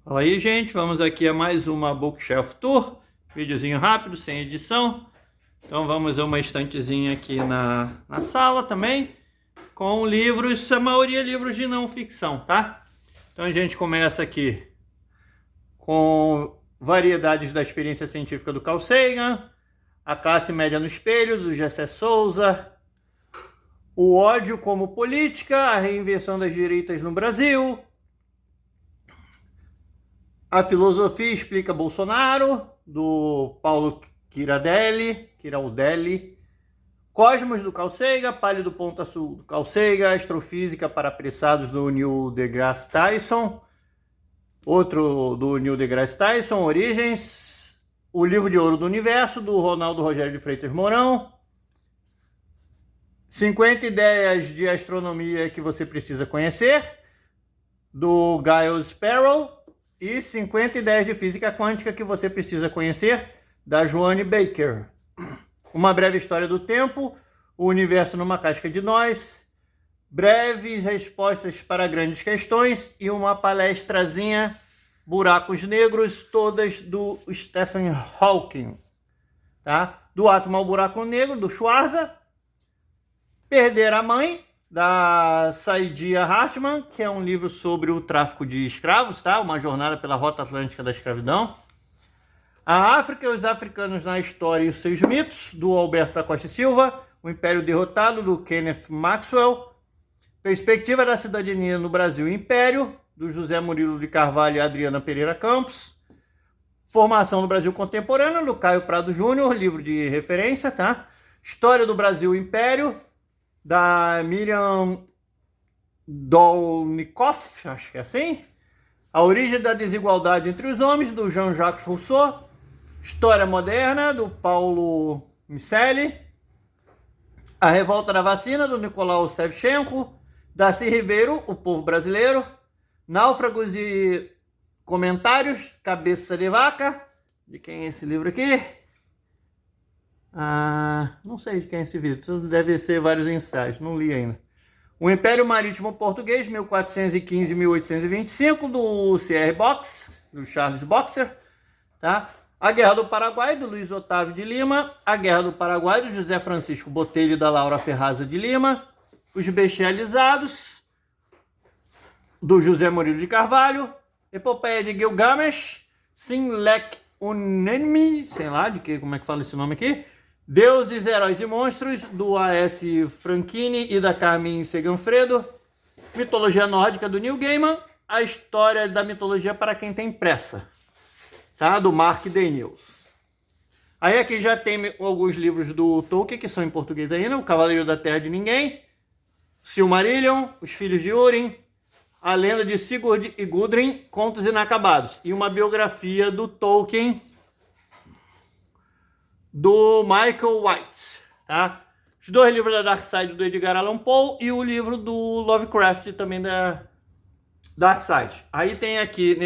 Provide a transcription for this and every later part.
Fala aí, gente, vamos aqui a mais uma Bookshelf Tour, videozinho rápido, sem edição. Então vamos a uma estantezinha aqui na sala também, com livros, a maioria livros de não ficção, tá? Então a gente começa aqui com Variedades da Experiência Científica do Carl Sagan, A Classe Média no Espelho, do Gessé Souza, O Ódio como Política, a Reinvenção das Direitas no Brasil, A Filosofia Explica Bolsonaro, do Paulo Giraldelli, Cosmos, do Carl Sagan, Pálido Ponta Sul, do Carl Sagan, Astrofísica para Apressados, do Neil deGrasse Tyson, outro do Neil deGrasse Tyson, Origens, O Livro de Ouro do Universo, do Ronaldo Rogério de Freitas Mourão, 50 Ideias de Astronomia que Você Precisa Conhecer, do Giles Sparrow, e 50 Ideias de Física Quântica que Você Precisa Conhecer, da Joanne Baker. Uma Breve História do Tempo, O Universo numa Casca de Nós, Breves Respostas para Grandes Questões e uma palestrazinha, Buracos Negros, todas do Stephen Hawking. Tá? Do Átomo ao Buraco Negro, do Schwarza. Perder a Mãe, da Saidiya Hartman, que é um livro sobre o tráfico de escravos, tá? Uma jornada pela Rota Atlântica da Escravidão. A África e os Africanos na História e os Seus Mitos, do Alberto da Costa e Silva. O Império Derrotado, do Kenneth Maxwell. Perspectiva da Cidadania no Brasil e Império, do José Murilo de Carvalho e Adriana Pereira Campos. Formação do Brasil Contemporâneo, do Caio Prado Júnior, livro de referência, tá? História do Brasil e Império, da Miriam Dolnikoff, acho que é assim. A Origem da Desigualdade entre os Homens, do Jean-Jacques Rousseau. História Moderna, do Paulo Miceli. A Revolta da Vacina, do Nicolau Shevchenko. Darcy Ribeiro, O Povo Brasileiro. Náufragos e Comentários, Cabeça de Vaca. De quem é esse livro aqui? Não sei de quem é esse vídeo, deve ser vários ensaios, não li ainda. O Império Marítimo Português, 1415-1825, do C.R. Box, do Charles Boxer, tá? A Guerra do Paraguai, do Luiz Otávio de Lima. A Guerra do Paraguai, do José Francisco Botelho e da Laura Ferraza de Lima. Os Bestializados, do José Murilo de Carvalho. Epopeia de Gilgamesh, Sinlek Unenmi, sei lá como é que fala esse nome aqui. Deuses, Heróis e Monstros, do A.S. Franchini e da Carmen Seganfredo. Mitologia Nórdica, do Neil Gaiman. A História da Mitologia para Quem Tem Pressa, tá? Do Mark Daniels. Aí aqui já tem alguns livros do Tolkien, que são em português ainda. O Cavaleiro da Terra de Ninguém, Silmarillion, Os Filhos de Húrin, A Lenda de Sigurd e Gudrun, Contos Inacabados. E uma biografia do Tolkien, do Michael White, tá? Os dois livros da Dark Side, do Edgar Allan Poe, e o livro do Lovecraft, também da Dark Side. Aí tem aqui,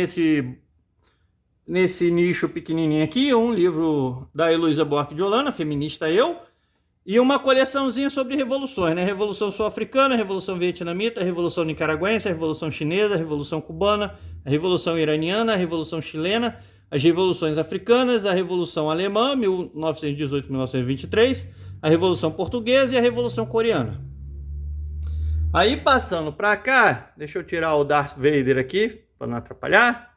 nesse nicho pequenininho aqui, um livro da Heloísa Buarque de Holanda, Feminista Eu, e uma coleçãozinha sobre revoluções, né? Revolução Sul-Africana, Revolução Vietnamita, Revolução Nicaragüense, Revolução Chinesa, Revolução Cubana, a Revolução Iraniana, a Revolução Chilena, as Revoluções Africanas, a Revolução Alemã, 1918-1923, a Revolução Portuguesa e a Revolução Coreana. Aí passando para cá, deixa eu tirar o Darth Vader aqui, para não atrapalhar.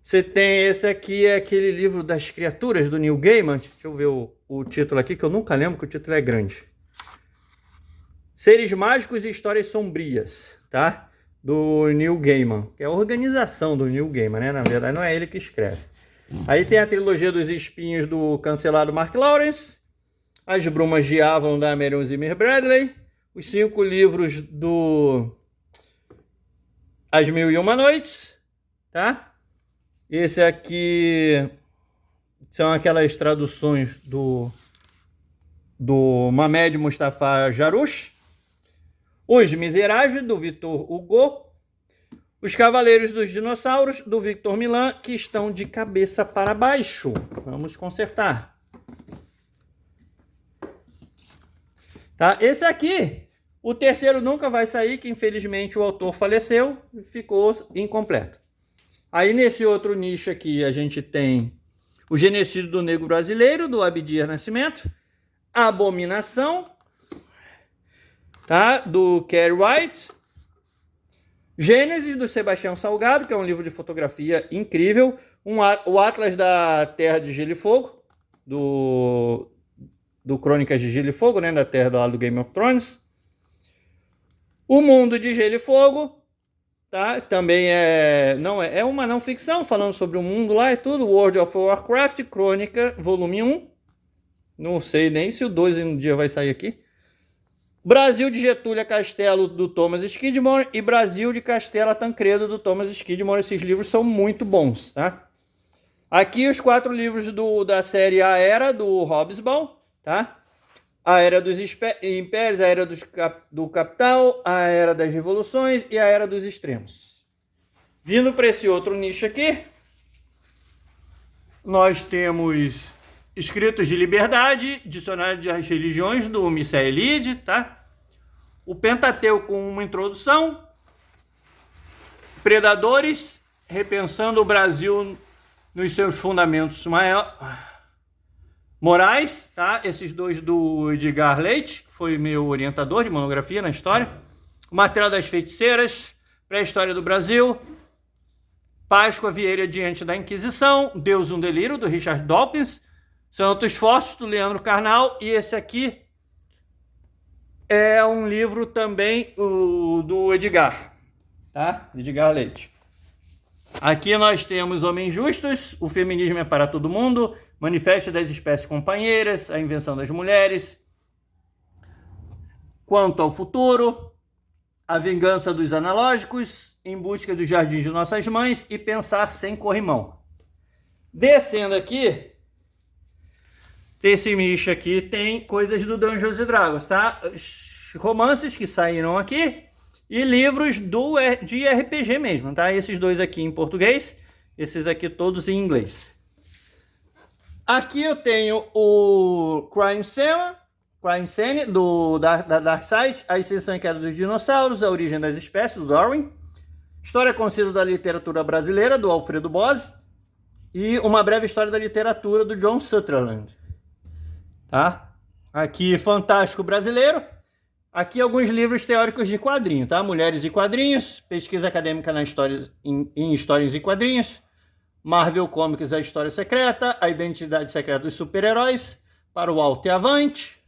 Você tem esse aqui, é aquele livro das criaturas do Neil Gaiman. Deixa eu ver o título aqui, que eu nunca lembro, que o título é grande. Seres Mágicos e Histórias Sombrias, tá? Do Neil Gaiman, que é a organização do Neil Gaiman, né? Na verdade não é ele que escreve. Aí tem a trilogia dos espinhos do cancelado Mark Lawrence, As Brumas de Avon, da Marion Zimmer Bradley, os 5 livros do As Mil e Uma Noites, tá? Esse aqui são aquelas traduções do Mamed Mustafa Jarouche. Os Miseráveis, do Victor Hugo. Os Cavaleiros dos Dinossauros, do Victor Milan, que estão de cabeça para baixo. Vamos consertar. Tá? Esse aqui, o terceiro nunca vai sair, que infelizmente o autor faleceu e ficou incompleto. Aí nesse outro nicho aqui a gente tem o Genocídio do Negro Brasileiro, do Abdias Nascimento, Abominação, tá? Do Kerry White, Gênesis, do Sebastião Salgado, que é um livro de fotografia incrível, o Atlas da Terra de Gelo e Fogo, do Crônicas de Gelo e Fogo, né? Da Terra do lado do Game of Thrones, O Mundo de Gelo e Fogo, tá? Também é uma não ficção, falando sobre o mundo lá e tudo. World of Warcraft, Crônica, volume 1. Não sei nem se o 2 um dia vai sair aqui. Brasil de Getúlio a Castelo, do Thomas Skidmore, e Brasil de Castelo a Tancredo, do Thomas Skidmore. Esses livros são muito bons, tá? Aqui os 4 livros da série A Era, do Hobsbawm, tá? A Era dos Impérios, a Era do Capital, a Era das Revoluções e a Era dos Extremos. Vindo para esse outro nicho aqui, nós temos Escritos de Liberdade, Dicionário das Religiões, do Misaelide, tá? O Pentateuco com uma introdução, Predadores, repensando o Brasil nos seus fundamentos morais, tá? Esses 2 do Edgar Leite, que foi meu orientador de monografia na história. O Martelo das Feiticeiras, Pré-História do Brasil, Páscoa Vieira diante da Inquisição, Deus um Delírio, do Richard Dawkins, Santos Fortes, do Leandro Carnal, e esse aqui é um livro também do Edgar, tá? Edgar Leite. Aqui nós temos Homens Justos, O Feminismo é para Todo Mundo, Manifesto das Espécies Companheiras, A Invenção das Mulheres, Quanto ao Futuro, A Vingança dos Analógicos, Em Busca dos Jardins de Nossas Mães e Pensar Sem Corrimão. Descendo aqui, esse nicho aqui tem coisas do Dungeons & Dragons, tá? Romances que saíram aqui e livros de RPG mesmo, tá? Esses 2 aqui em português, esses aqui todos em inglês. Aqui eu tenho o Crime Scene da Dark Side, A Extinção e Queda dos Dinossauros, A Origem das Espécies, do Darwin, História Concisa da Literatura Brasileira, do Alfredo Bose, e Uma Breve História da Literatura, do John Sutherland. Tá? Aqui, Fantástico Brasileiro. Aqui alguns livros teóricos de quadrinho, tá? Mulheres e Quadrinhos, Pesquisa Acadêmica em Histórias e Quadrinhos, Marvel Comics, A História Secreta, A Identidade Secreta dos Super-Heróis, Para o Alto e Avante,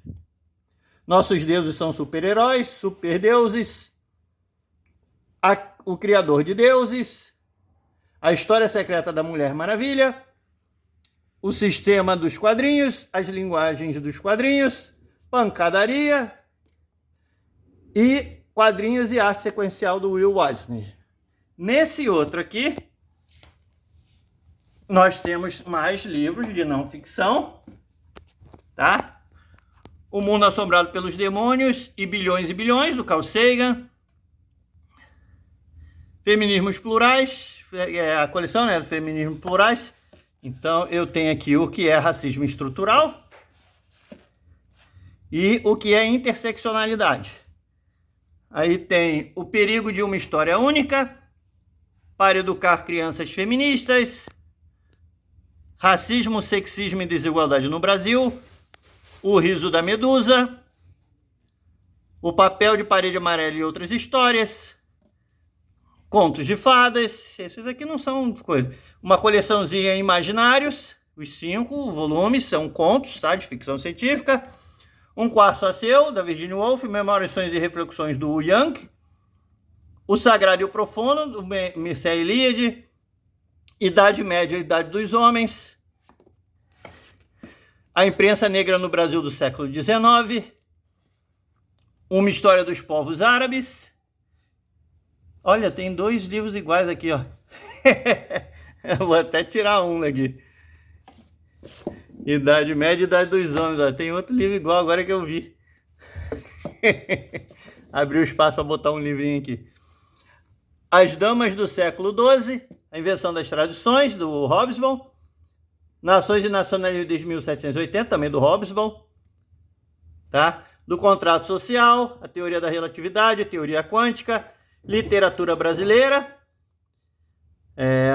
Nossos Deuses São Super-Heróis, Superdeuses, O Criador de Deuses, A História Secreta da Mulher Maravilha, O Sistema dos Quadrinhos, As Linguagens dos Quadrinhos, Pancadaria e Quadrinhos e Arte Sequencial, do Will Eisner. Nesse outro aqui, nós temos mais livros de não ficção, tá? O Mundo Assombrado pelos Demônios e Bilhões, do Carl Sagan. Feminismos Plurais, a coleção, né, Feminismos Plurais. Então, eu tenho aqui o que é racismo estrutural e o que é interseccionalidade. Aí tem O Perigo de uma História Única, Para Educar Crianças Feministas, Racismo, Sexismo e Desigualdade no Brasil, O Riso da Medusa, O Papel de Parede Amarela e Outras Histórias, Contos de Fadas, esses aqui não são coisa. Uma coleçãozinha Imaginários, os 5 volumes são contos, tá, de ficção científica. Um Quarto Só Seu, da Virginia Woolf, Memórias, Sonhos e Reflexões, do Young. O Sagrado e o Profundo, do Mircea Eliade. Idade Média e Idade dos Homens. A Imprensa Negra no Brasil do século XIX. Uma História dos Povos Árabes. Olha, tem 2 livros iguais aqui, ó. Eu vou até tirar um daqui. Idade Média e Idade dos Homens. Ó. Tem outro livro igual agora que eu vi. Abriu espaço para botar um livrinho aqui. As Damas do Século XII. A Invenção das Tradições, do Hobsbawm. Nações e Nacionalismo desde 1780, também do Hobsbawm. Tá? Do Contrato Social, a Teoria da Relatividade, a Teoria Quântica. Literatura Brasileira,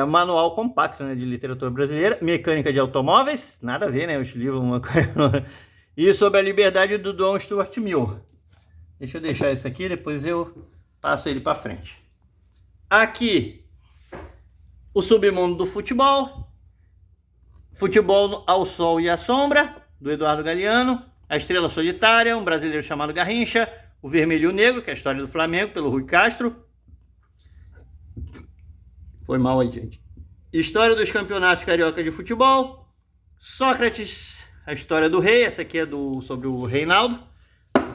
Manual compacto, né, de literatura brasileira, mecânica de automóveis, nada a ver, né, os livros, uma coisa. E sobre a liberdade do John Stuart Mill. Deixa eu deixar esse aqui, depois eu passo ele para frente. Aqui, o submundo do futebol, Futebol ao Sol e à Sombra, do Eduardo Galeano, A Estrela Solitária, um brasileiro chamado Garrincha, O Vermelho e o Negro, que é a história do Flamengo, pelo Rui Castro. Foi mal aí, gente. História dos campeonatos carioca de futebol. Sócrates, a história do rei. Essa aqui é sobre o Reinaldo,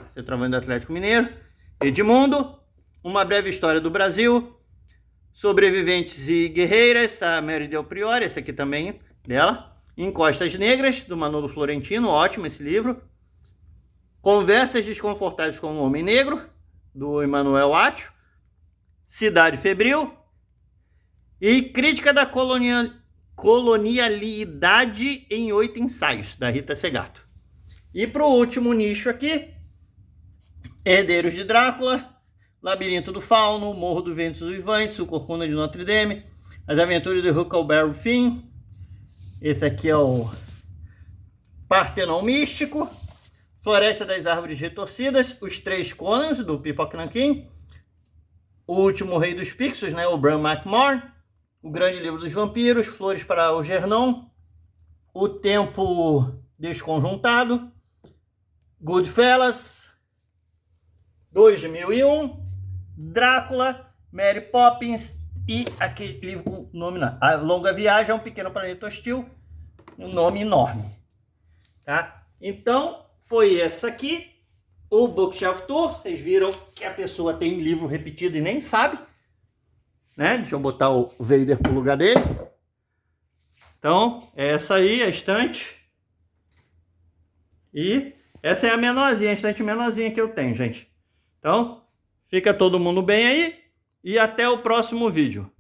centroavante do Atlético Mineiro. Edmundo, uma breve história do Brasil. Sobreviventes e guerreiras, tá? Mary Del Priori, essa aqui também dela. Encostas Negras, do Manolo Florentino, ótimo esse livro. Conversas Desconfortáveis com o Homem Negro, do Emanuel Átio. Cidade Febril. E Crítica da Colonialidade em 8 ensaios, da Rita Segato. E para o último nicho aqui, Herdeiros de Drácula, Labirinto do Fauno, Morro do Ventos Uivantes, O Corcunda de Notre Dame, As Aventuras de Huckleberry Finn. Esse aqui é o Partenon Místico, Floresta das Árvores Retorcidas, Os Três Conans, do Pipoca Nanquim, O Último Rei dos Pixels, né, o Bram McMorn, O Grande Livro dos Vampiros, Flores para Algernon, O Tempo Desconjuntado, Goodfellas, 2001, Drácula, Mary Poppins e aquele livro com nome não, A Longa Viagem a um Pequeno Planeta Hostil, um nome enorme, tá? Então, foi essa aqui, o Bookshelf Tour. Vocês viram que a pessoa tem livro repetido e nem sabe, né? Deixa eu botar o Vader pro lugar dele. Então, essa aí é a estante. E essa é a menorzinha, a estante menorzinha que eu tenho, gente. Então, fica todo mundo bem aí e até o próximo vídeo.